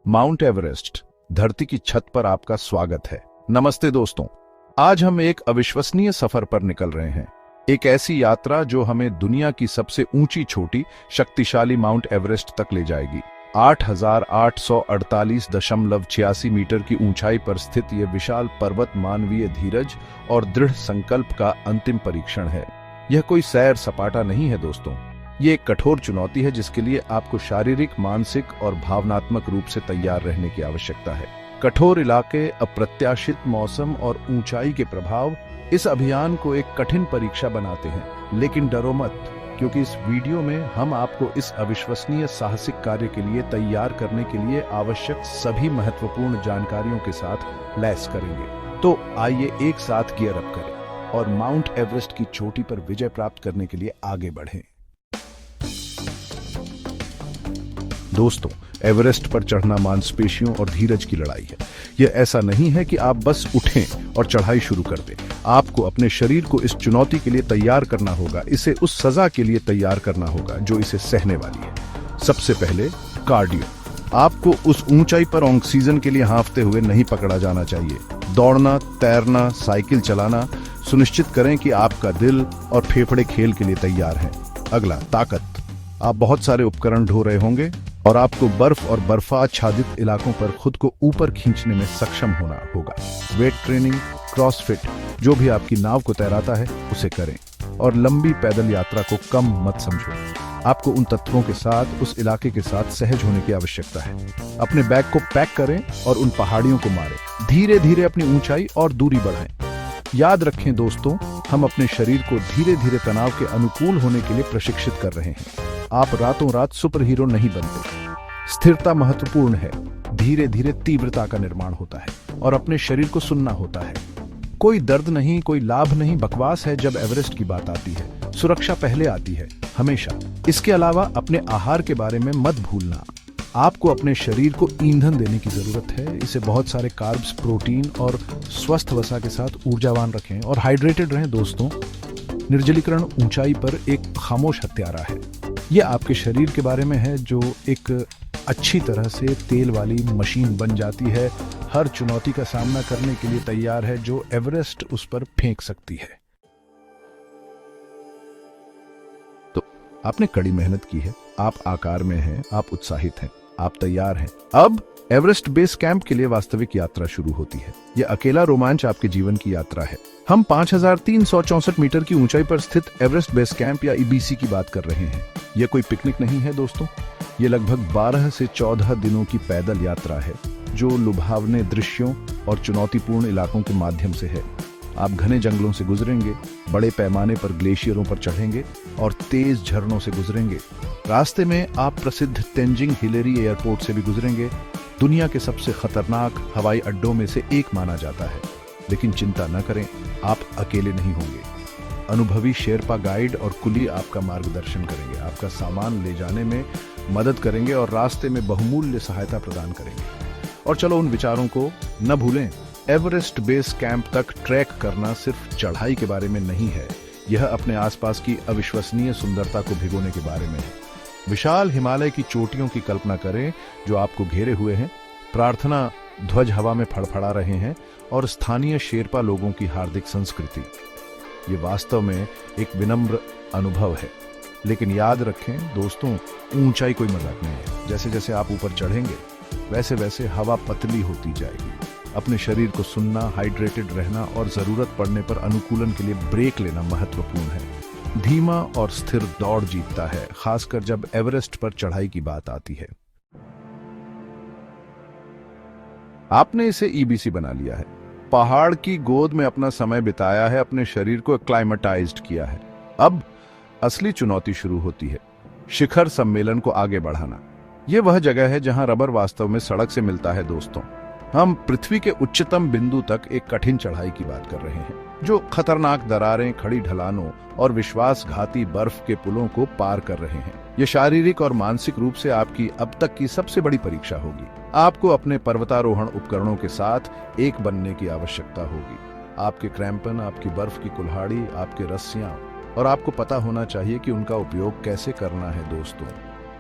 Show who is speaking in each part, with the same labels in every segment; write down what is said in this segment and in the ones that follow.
Speaker 1: Mount Everest, धरती की छत पर आपका स्वागत है। नमस्ते दोस्तों, आज हम एक अविश्वसनीय सफर पर निकल रहे हैं। एक ऐसी यात्रा जो हमें दुनिया की सबसे ऊंची चोटी शक्तिशाली माउंट एवरेस्ट तक ले जाएगी। 8,848.86 मीटर की ऊंचाई पर स्थित यह विशाल पर्वत मानवीय धीरज और दृढ़ संकल्प का अंतिम परीक्षण है। यह कोई सैर सपाटा नहीं है दोस्तों, ये एक कठोर चुनौती है जिसके लिए आपको शारीरिक, मानसिक और भावनात्मक रूप से तैयार रहने की आवश्यकता है। कठोर इलाके, अप्रत्याशित मौसम और ऊंचाई के प्रभाव इस अभियान को एक कठिन परीक्षा बनाते हैं। लेकिन डरो मत, क्योंकि इस वीडियो में हम आपको इस अविश्वसनीय साहसिक कार्य के लिए तैयार करने के लिए आवश्यक सभी महत्वपूर्ण जानकारियों के साथ लैस करेंगे। तो आइए एक साथ गियर अप करें और माउंट एवरेस्ट की चोटी पर विजय प्राप्त करने के लिए आगे बढ़ें। दोस्तों, एवरेस्ट पर चढ़ना मांसपेशियों और धीरज की लड़ाई है। यह ऐसा नहीं है कि आप बस उठें और चढ़ाई शुरू कर दें। आपको अपने शरीर को इस चुनौती के लिए तैयार करना होगा, इसे उस सजा के लिए तैयार करना होगा जो इसे सहने वाली है। सबसे पहले कार्डियो। आपको उस ऊंचाई पर ऑक्सीजन के लिए हांफते हुए नहीं पकड़ा जाना चाहिए। दौड़ना, तैरना, साइकिल चलाना, सुनिश्चित करें कि आपका दिल और फेफड़े खेल के लिए तैयार हैं। अगला, ताकत। आप बहुत सारे उपकरण ढो रहे होंगे और आपको बर्फ और बर्फाच्छादित इलाकों पर खुद को ऊपर खींचने में सक्षम होना होगा। वेट ट्रेनिंग, क्रॉसफिट, जो भी आपकी नाव को तैराता है उसे करें। और लंबी पैदल यात्रा को कम मत समझो। आपको उन तत्वों के साथ, उस इलाके के साथ सहज होने की आवश्यकता है। अपने बैग को पैक करें और उन पहाड़ियों को मारें। धीरे धीरे अपनी ऊंचाई और दूरी बढ़ाएं। याद रखें दोस्तों, हम अपने शरीर को धीरे धीरे तनाव के अनुकूल होने के लिए प्रशिक्षित कर रहे हैं। आप रातों रात सुपर हीरो नहीं बनते। स्थिरता महत्वपूर्ण है। धीरे धीरे तीव्रता का निर्माण होता है और अपने शरीर को सुनना होता है। कोई दर्द नहीं, कोई लाभ नहीं, बकवास है जब एवरेस्ट की बात आती है। सुरक्षा पहले आती है, हमेशा। इसके अलावा अपने आहार के बारे में मत भूलना। आपको अपने शरीर को ईंधन देने की जरूरत है। इसे बहुत सारे कार्ब्स, प्रोटीन और स्वस्थ वसा के साथ ऊर्जावान रखें और हाइड्रेटेड रहें दोस्तों। निर्जलीकरण ऊंचाई पर एक खामोश हत्यारा है। यह आपके शरीर के बारे में है जो एक अच्छी तरह से तेल वाली मशीन बन जाती है। हर चुनौती का सामना करने के लिए तैयार है जो एवरेस्ट उस पर फेंक सकती है। तो आपने कड़ी मेहनत की है, आप आकार में हैं, आप उत्साहित हैं, आप तैयार हैं। अब एवरेस्ट बेस कैंप के लिए वास्तविक यात्रा शुरू होती है। यह अकेला रोमांच आपके जीवन की यात्रा है। हम 5,364 मीटर की ऊंचाई पर स्थित एवरेस्ट बेस कैंप या ईबीसी की बात कर रहे हैं। यह कोई पिकनिक नहीं है दोस्तों, ये लगभग 12 से 14 दिनों की पैदल यात्रा है जो लुभावने दृश्यों और चुनौतीपूर्ण इलाकों के माध्यम से है। आप घने जंगलों से गुजरेंगे, बड़े पैमाने पर ग्लेशियरों पर चढ़ेंगे और तेज झरनों से गुजरेंगे। रास्ते में आप प्रसिद्ध तेंजिंग हिलेरी एयरपोर्ट से भी गुजरेंगे। दुनिया के सबसे खतरनाक हवाई अड्डों में से एक माना जाता है। लेकिन चिंता न करें, आप अकेले नहीं होंगे। अनुभवी शेरपा गाइड और कुली आपका मार्गदर्शन करेंगे, आपका सामान ले जाने में मदद करेंगे और रास्ते में बहुमूल्य सहायता प्रदान करेंगे। और चलो उन विचारों को न भूलें, एवरेस्ट बेस कैंप तक ट्रैक करना सिर्फ चढ़ाई के बारे में नहीं है, यह अपने आसपास की अविश्वसनीय सुंदरता को भिगोने के बारे में है। विशाल हिमालय की चोटियों की कल्पना करें जो आपको घेरे हुए हैं। प्रार्थना ध्वज हवा में फड़फड़ा रहे हैं और स्थानीय शेरपा लोगों की हार्दिक संस्कृति। ये वास्तव में एक विनम्र अनुभव है। लेकिन याद रखें दोस्तों, ऊंचाई कोई मजाक नहीं है। जैसे जैसे आप ऊपर चढ़ेंगे वैसे वैसे हवा पतली होती जाएगी। अपने शरीर को सुनना, हाइड्रेटेड रहना और जरूरत पड़ने पर अनुकूलन के लिए ब्रेक लेना महत्वपूर्ण है। धीमा और स्थिर दौड़ जीतता है, खासकर जब एवरेस्ट पर चढ़ाई की बात आती है। आपने इसे ईबीसी बना लिया है, पहाड़ की गोद में अपना समय बिताया है, अपने शरीर को एक्लाइमेटाइज्ड किया है। अब असली चुनौती शुरू होती है, शिखर सम्मेलन को आगे बढ़ाना। यह वह जगह है जहां रबर वास्तव में सड़क से मिलता है दोस्तों। हम पृथ्वी के उच्चतम बिंदु तक एक कठिन चढ़ाई की बात कर रहे हैं जो खतरनाक दरारें, खड़ी ढलानों और विश्वासघाती बर्फ के पुलों को पार कर रहे हैं। यह शारीरिक और मानसिक रूप से आपकी अब तक की सबसे बड़ी परीक्षा होगी। आपको अपने पर्वतारोहण उपकरणों के साथ एक बनने की आवश्यकता होगी। आपके क्रैम्पन, आपकी बर्फ की कुल्हाड़ी, आपके रस्सियां, और आपको पता होना चाहिए कि उनका उपयोग कैसे करना है दोस्तों।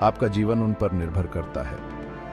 Speaker 1: आपका जीवन उन पर निर्भर करता है।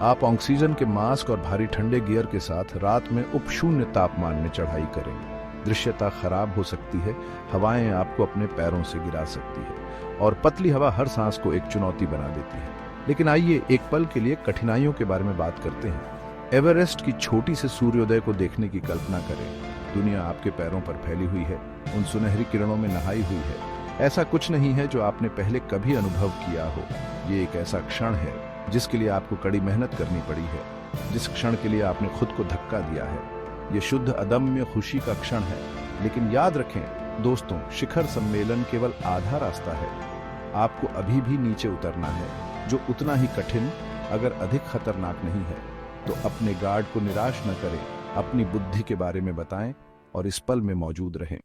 Speaker 1: आप ऑक्सीजन के मास्क और भारी ठंडे गियर के साथ रात में उपशून्य तापमान में चढ़ाई करें। दृश्यता खराब हो सकती है, हवाएं आपको अपने पैरों से गिरा सकती है और पतली हवा हर सांस को एक चुनौती बना देती है। लेकिन आइए एक पल के लिए कठिनाइयों के बारे में बात करते हैं। एवरेस्ट की छोटी से सूर्योदय को देखने की कल्पना करें। दुनिया आपके पैरों पर फैली हुई है, उन सुनहरी किरणों में नहाई हुई है। ऐसा कुछ नहीं है जो आपने पहले कभी अनुभव किया हो। ये एक ऐसा क्षण है जिसके लिए आपको कड़ी मेहनत करनी पड़ी है, जिस क्षण के लिए आपने खुद को धक्का दिया है। ये शुद्ध अदम्य खुशी का क्षण है। लेकिन याद रखें दोस्तों, शिखर सम्मेलन केवल आधा रास्ता है। आपको अभी भी नीचे उतरना है, जो उतना ही कठिन अगर अधिक खतरनाक नहीं है। तो अपने गार्ड को निराश न करें, अपनी बुद्धि के बारे में बताएं और इस पल में मौजूद रहें।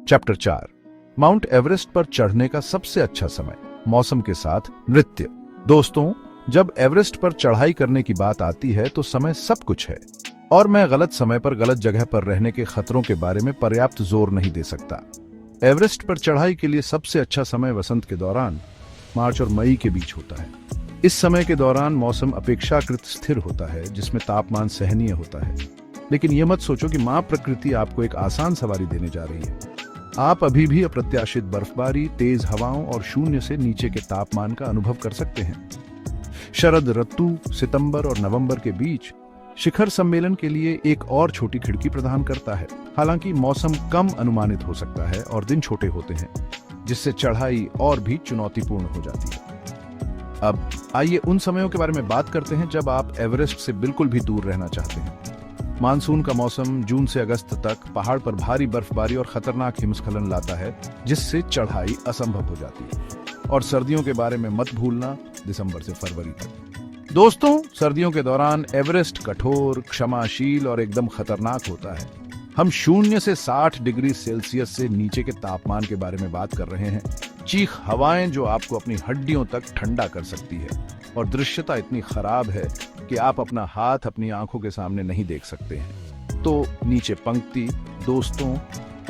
Speaker 1: चैप्टर 4, माउंट एवरेस्ट पर चढ़ने का सबसे अच्छा समय, मौसम के साथ नृत्य। दोस्तों, जब एवरेस्ट पर चढ़ाई करने की बात आती है तो समय सब कुछ है, और मैं गलत समय पर गलत जगह पर रहने के खतरों के बारे में पर्याप्त जोर नहीं दे सकता। एवरेस्ट पर चढ़ाई के लिए सबसे अच्छा समय वसंत के दौरान मार्च और मई के बीच होता है। इस समय के दौरान मौसम अपेक्षाकृत स्थिर होता है, जिसमें तापमान सहनीय होता है। लेकिन यह मत सोचो कि मां प्रकृति आपको एक आसान सवारी देने जा रही है। आप अभी भी अप्रत्याशित बर्फबारी, तेज हवाओं और शून्य से नीचे के तापमान का अनुभव कर सकते हैं। शरद ऋतु सितंबर और नवंबर के बीच शिखर सम्मेलन के लिए एक और छोटी खिड़की प्रदान करता है। हालांकि मौसम कम अनुमानित हो सकता है और दिन छोटे होते हैं, जिससे चढ़ाई और भी चुनौतीपूर्ण हो जाती है। अब आइए उन समयों के बारे में बात करते हैं जब आप एवरेस्ट से बिल्कुल भी दूर रहना चाहते हैं। मानसून का मौसम जून से अगस्त तक पहाड़ पर भारी बर्फबारी और खतरनाक हिमस्खलन लाता है, जिससे चढ़ाई असंभव हो जाती है। और सर्दियों के बारे में मत भूलना, दिसंबर से फरवरी तक। दोस्तों, सर्दियों के दौरान एवरेस्ट कठोर, क्षमाशील और एकदम खतरनाक होता है। हम 0 से 60 डिग्री सेल्सियस से नीचे के तापमान के बारे में बात कर रहे हैं। चीख हवाएं जो आपको अपनी हड्डियों तक ठंडा कर सकती है, और दृश्यता इतनी खराब है कि आप अपना हाथ अपनी आंखों के सामने नहीं देख सकते हैं। तो नीचे पंक्ति। दोस्तों,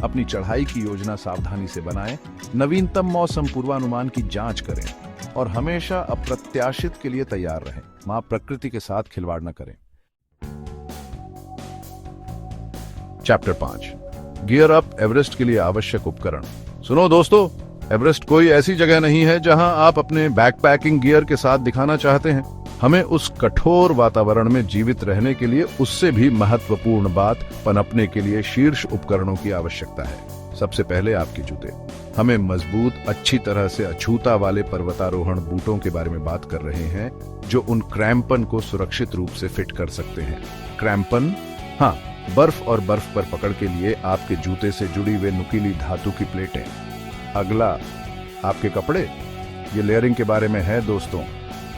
Speaker 1: अपनी चढ़ाई की योजना सावधानी से बनाएं, नवीनतम मौसम पूर्वानुमान की जांच करें और हमेशा अप्रत्याशित के लिए तैयार रहें। मां प्रकृति के साथ खिलवाड़ न करें। चैप्टर 5, गियर अप एवरेस्ट के लिए आवश्यक उपकरण। सुनो दोस्तों, एवरेस्ट कोई ऐसी जगह नहीं है जहां आप अपने बैकपैकिंग गियर के साथ दिखाना चाहते हैं। हमें उस कठोर वातावरण में जीवित रहने के लिए उससे भी महत्वपूर्ण बात पनपने के लिए शीर्ष उपकरणों की आवश्यकता है। सबसे पहले आपके जूते। हमें मजबूत, अच्छी तरह से अछूता वाले पर्वतारोहण बूटों के बारे में बात कर रहे हैं, जो उन क्रैम्पन को सुरक्षित रूप से फिट कर सकते हैं। क्रैम्पन, हाँ, बर्फ और बर्फ पर पकड़ के लिए आपके जूते से जुड़ी हुई नुकीली धातु की प्लेटें। अगला, आपके कपड़े। ये लेयरिंग के बारे में है दोस्तों।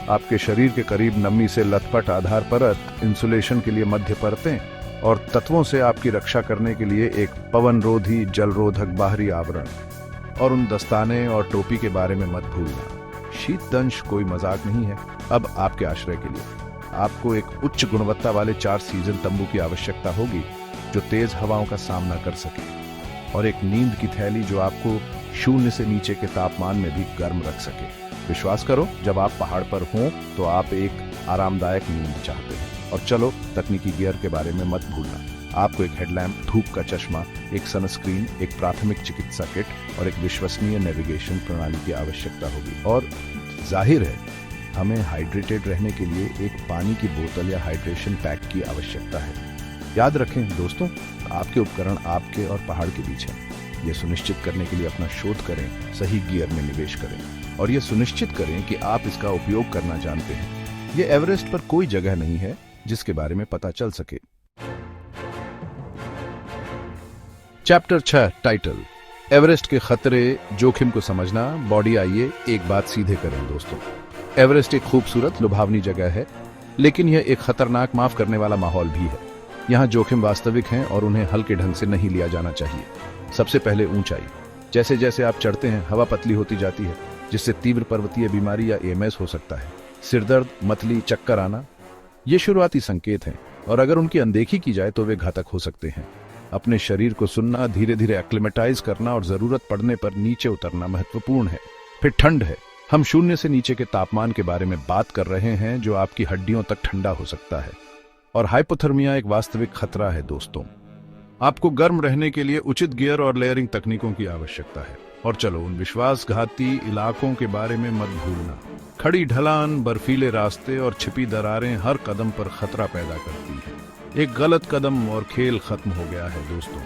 Speaker 1: आपके शरीर के करीब नमी से लथपथ आधार परत, इंसुलेशन के लिए मध्य परतें और तत्वों से आपकी रक्षा करने के लिए एक पवनरोधी जलरोधक बाहरी आवरण। और उन दस्ताने और टोपी के बारे में मत भूलना। शीतदंश कोई मजाक नहीं है। अब आपके आश्रय के लिए आपको एक उच्च गुणवत्ता वाले 4 सीजन तंबू की आवश्यकता होगी, जो तेज हवाओं का सामना कर सके, और एक नींद की थैली जो आपको 0 से नीचे के तापमान में भी गर्म रख सके। विश्वास करो, जब आप पहाड़ पर हों तो आप एक आरामदायक नींद चाहते हैं। और चलो, तकनीकी गियर के बारे में मत भूलना। आपको एक हेडलैम्प, धूप का चश्मा, एक सनस्क्रीन, एक प्राथमिक चिकित्सा किट और एक विश्वसनीय नेविगेशन प्रणाली की आवश्यकता होगी। और जाहिर है, हमें हाइड्रेटेड रहने के लिए एक पानी की बोतल या हाइड्रेशन पैक की आवश्यकता है। याद रखें दोस्तों, आपके उपकरण आपके और पहाड़ के बीच है। यह सुनिश्चित करने के लिए अपना शोध करें, सही गियर में निवेश करें और यह सुनिश्चित करें कि आप इसका उपयोग करना जानते हैं। यह एवरेस्ट पर कोई जगह नहीं है जिसके बारे में पता चल सके। चैप्टर 6, टाइटल, एवरेस्ट के खतरे, जोखिम को समझना, बॉडी। आइए एक बात सीधे करें दोस्तों। एवरेस्ट एक खूबसूरत, लुभावनी जगह है, लेकिन यह एक खतरनाक, माफ करने वाला माहौल भी है। यहाँ जोखिम वास्तविक हैं और उन्हें हल्के ढंग से नहीं लिया जाना चाहिए। सबसे पहले ऊंचाई। जैसे जैसे आप चढ़ते हैं, हवा पतली होती जाती है, जिससे तीव्र पर्वतीय बीमारी या एएमएस हो सकता है। सिरदर्द, मतली, चक्कर आना, ये शुरुआती संकेत हैं, और अगर उनकी अनदेखी की जाए तो वे घातक हो सकते हैं। अपने शरीर को सुनना, धीरे धीरे एक्लिमेटाइज करना और जरूरत पड़ने पर नीचे उतरना महत्वपूर्ण है। फिर ठंड है। हम शून्य से नीचे के तापमान के बारे में बात कर रहे हैं जो आपकी हड्डियों तक ठंडा हो सकता है। और हाइपोथर्मिया एक वास्तविक खतरा है दोस्तों। आपको गर्म रहने के लिए उचित गियर और लेयरिंग तकनीकों की आवश्यकता है। और चलो उन विश्वासघाती इलाकों के बारे में मत भूलना। खड़ी ढलान, बर्फीले रास्ते और छिपी दरारें हर कदम पर खतरा पैदा करती हैं। एक गलत कदम और खेल खत्म हो गया है दोस्तों।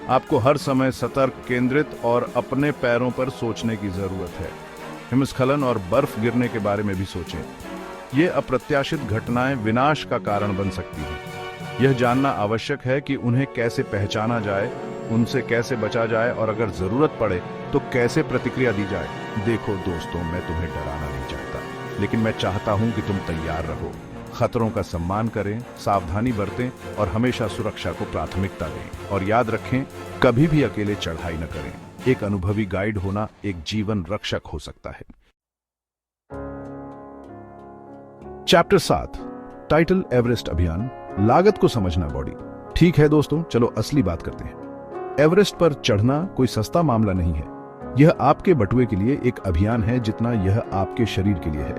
Speaker 1: आपको हर समय सतर्क, केंद्रित और अपने पैरों पर सोचने की जरूरत है। हिमस्खलन और बर्फ गिरने के बारे में भी सोचें। ये अप्रत्याशित घटनाएं विनाश का कारण बन सकती हैं। यह जानना आवश्यक है कि उन्हें कैसे पहचाना जाए, उनसे कैसे बचा जाए और अगर जरूरत पड़े तो कैसे प्रतिक्रिया दी जाए। देखो दोस्तों, मैं तुम्हें डराना नहीं चाहता, लेकिन मैं चाहता हूं कि तुम तैयार रहो। खतरों का सम्मान करें, सावधानी बरतें और हमेशा सुरक्षा को प्राथमिकता दें। और याद रखें, कभी भी अकेले चढ़ाई न करें। एक अनुभवी गाइड होना एक जीवन रक्षक हो सकता है। चैप्टर 7, टाइटल एवरेस्ट अभियान, लागत को समझना बॉडी। ठीक है दोस्तों, चलो असली बात करते हैं। एवरेस्ट पर चढ़ना कोई सस्ता मामला नहीं है। यह आपके बटुए के लिए एक अभियान है जितना यह आपके शरीर के लिए है।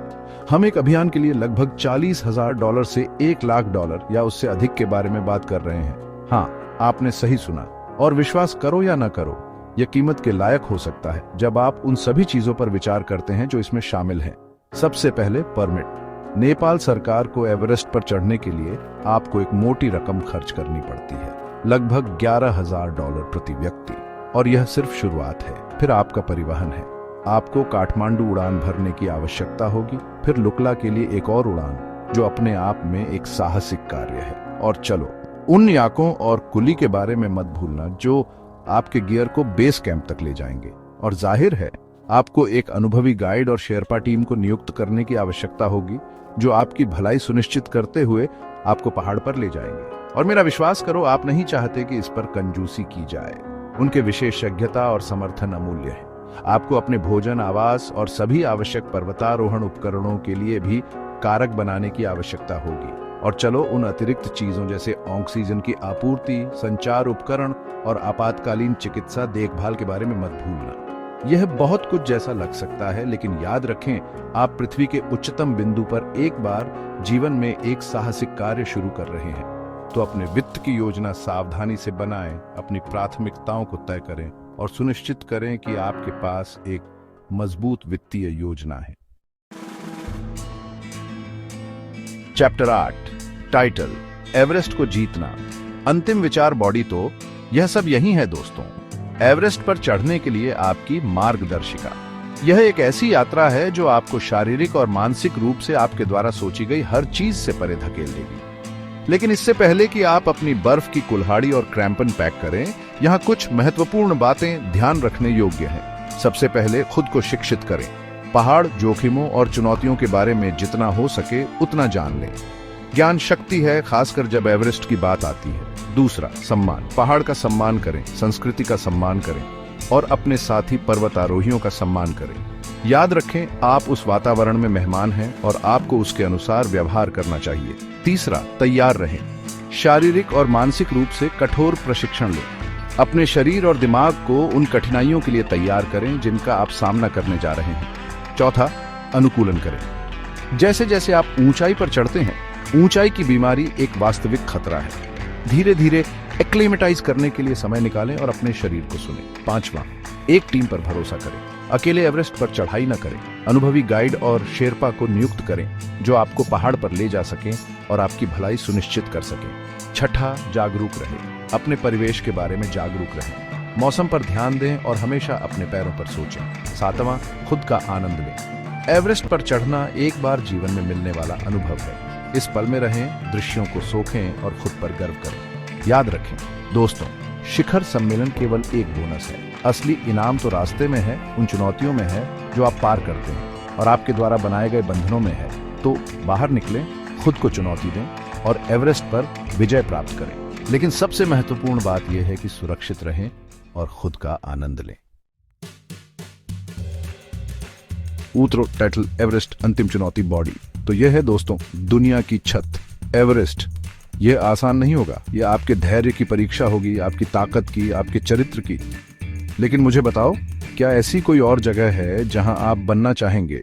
Speaker 1: हम एक अभियान के लिए लगभग $40,000 से $1,00,000 या उससे अधिक के बारे में बात कर रहे हैं। हाँ, आपने सही सुना। और विश्वास करो या ना करो, यह कीमत के लायक हो सकता है जब आप उन सभी चीजों पर विचार करते हैं जो इसमें शामिल हैं। सबसे पहले परमिट। नेपाल सरकार को एवरेस्ट पर चढ़ने के लिए आपको एक मोटी रकम खर्च करनी पड़ती है, लगभग $11,000 प्रति व्यक्ति। और यह सिर्फ शुरुआत है। फिर आपका परिवहन है। आपको काठमांडू उड़ान भरने की आवश्यकता होगी, फिर लुकला के लिए एक और उड़ान जो अपने आप में एक साहसिक कार्य है। और चलो उन याकों और कुली के बारे में मत भूलना जो आपके गियर को बेस कैंप तक ले जाएंगे। और जाहिर है, आपको एक अनुभवी गाइड और शेरपा टीम को नियुक्त करने की आवश्यकता होगी जो आपकी भलाई सुनिश्चित करते हुए आपको पहाड़ पर ले जाएंगे। और मेरा विश्वास करो, आप नहीं चाहते कि इस पर कंजूसी की जाए। उनके विशेषज्ञता और समर्थन अमूल्य है। आपको अपने भोजन, आवास और सभी आवश्यक पर्वतारोहण उपकरणों के लिए भी कारक बनाने की आवश्यकता होगी। और चलो उन अतिरिक्त चीजों जैसे ऑक्सीजन की आपूर्ति, संचार उपकरण और आपातकालीन चिकित्सा देखभाल के बारे में मत भूलना। यह बहुत कुछ जैसा लग सकता है, लेकिन याद रखें, आप पृथ्वी के उच्चतम बिंदु पर एक बार जीवन में एक साहसिक कार्य शुरू कर रहे हैं। तो अपने वित्त की योजना सावधानी से बनाएं, अपनी प्राथमिकताओं को तय करें और सुनिश्चित करें कि आपके पास एक मजबूत वित्तीय योजना है। चैप्टर 8, टाइटल एवरेस्ट को जीतना, अंतिम विचार बॉडी। तो यह सब यही है दोस्तों, एवरेस्ट पर चढ़ने के लिए आपकी मार्गदर्शिका। यह एक ऐसी यात्रा है जो आपको शारीरिक और मानसिक रूप से आपके द्वारा सोची गई हर चीज से परे धकेल देगी। लेकिन इससे पहले कि आप अपनी बर्फ की कुल्हाड़ी और क्रैम्पन पैक करें, यहाँ कुछ महत्वपूर्ण बातें ध्यान रखने योग्य हैं। सबसे पहले खुद को शिक्षित करें। पहाड़, जोखिमों और चुनौतियों के बारे में जितना हो सके उतना जान लें। ज्ञान शक्ति है, खासकर जब एवरेस्ट की बात आती है। दूसरा, सम्मान। पहाड़ का सम्मान करें, संस्कृति का सम्मान करें और अपने साथी पर्वतारोहियों का सम्मान करें। याद रखें, आप उस वातावरण में मेहमान हैं और आपको उसके अनुसार व्यवहार करना चाहिए। तीसरा, तैयार रहें। शारीरिक और मानसिक रूप से कठोर प्रशिक्षण लें। अपने शरीर और दिमाग को उन कठिनाइयों के लिए तैयार करें जिनका आप सामना करने जा रहे हैं। चौथा, अनुकूलन करें। जैसे जैसे आप ऊंचाई पर चढ़ते हैं, ऊंचाई की बीमारी एक वास्तविक खतरा है। धीरे धीरे एक्लेमेटाइज करने के लिए समय निकालें और अपने शरीर को सुनें। पांचवा, एक टीम पर भरोसा करें। अकेले एवरेस्ट पर चढ़ाई न करें। अनुभवी गाइड और शेरपा को नियुक्त करें जो आपको पहाड़ पर ले जा सकें और आपकी भलाई सुनिश्चित कर सकें। छठा, जागरूक रहें। अपने परिवेश के बारे में जागरूक रहें। मौसम पर ध्यान दें और हमेशा अपने पैरों पर सोचें। सातवां, खुद का आनंद लें। एवरेस्ट पर चढ़ना एक बार जीवन में मिलने वाला अनुभव है। इस पल में रहें, दृश्यों को सोखें और खुद पर गर्व करें। याद रखें दोस्तों, शिखर सम्मेलन केवल एक बोनस है। असली इनाम तो रास्ते में है, उन चुनौतियों में है जो आप पार करते हैं और आपके द्वारा बनाए गए बंधनों में है। तो बाहर निकलें, खुद को चुनौती दें और एवरेस्ट पर विजय प्राप्त करें। लेकिन सबसे महत्वपूर्ण बात यह है कि सुरक्षित रहें और खुद का आनंद लें। उतरो, टाइटल एवरेस्ट, अंतिम चुनौती बॉडी। तो यह है दोस्तों दुनिया की छत, एवरेस्ट। यह आसान नहीं होगा। यह आपके धैर्य की परीक्षा होगी, आपकी ताकत की, आपके चरित्र की। लेकिन मुझे बताओ, क्या ऐसी कोई और जगह है जहां आप बनना चाहेंगे?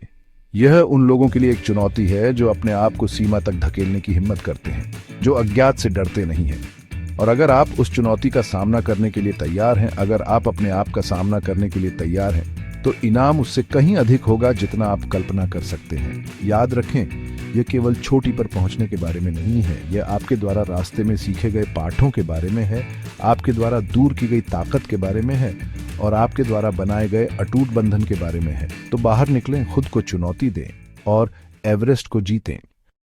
Speaker 1: यह उन लोगों के लिए एक चुनौती है जो अपने आप को सीमा तक धकेलने की हिम्मत करते हैं, जो अज्ञात से डरते नहीं हैं। और अगर आप उस चुनौती का सामना करने के लिए तैयार हैं, अगर आप अपने आप का सामना करने के लिए तैयार हैं, तो इनाम उससे कहीं अधिक होगा जितना आप कल्पना कर सकते हैं। याद रखें, यह केवल चोटी पर पहुंचने के बारे में नहीं है, यह आपके द्वारा रास्ते में सीखे गए पाठों के बारे में है, आपके द्वारा दूर की गई ताकत के बारे में है और आपके द्वारा बनाए गए अटूट बंधन के बारे में है। तो बाहर निकलें, खुद को चुनौती दें और एवरेस्ट को जीतें।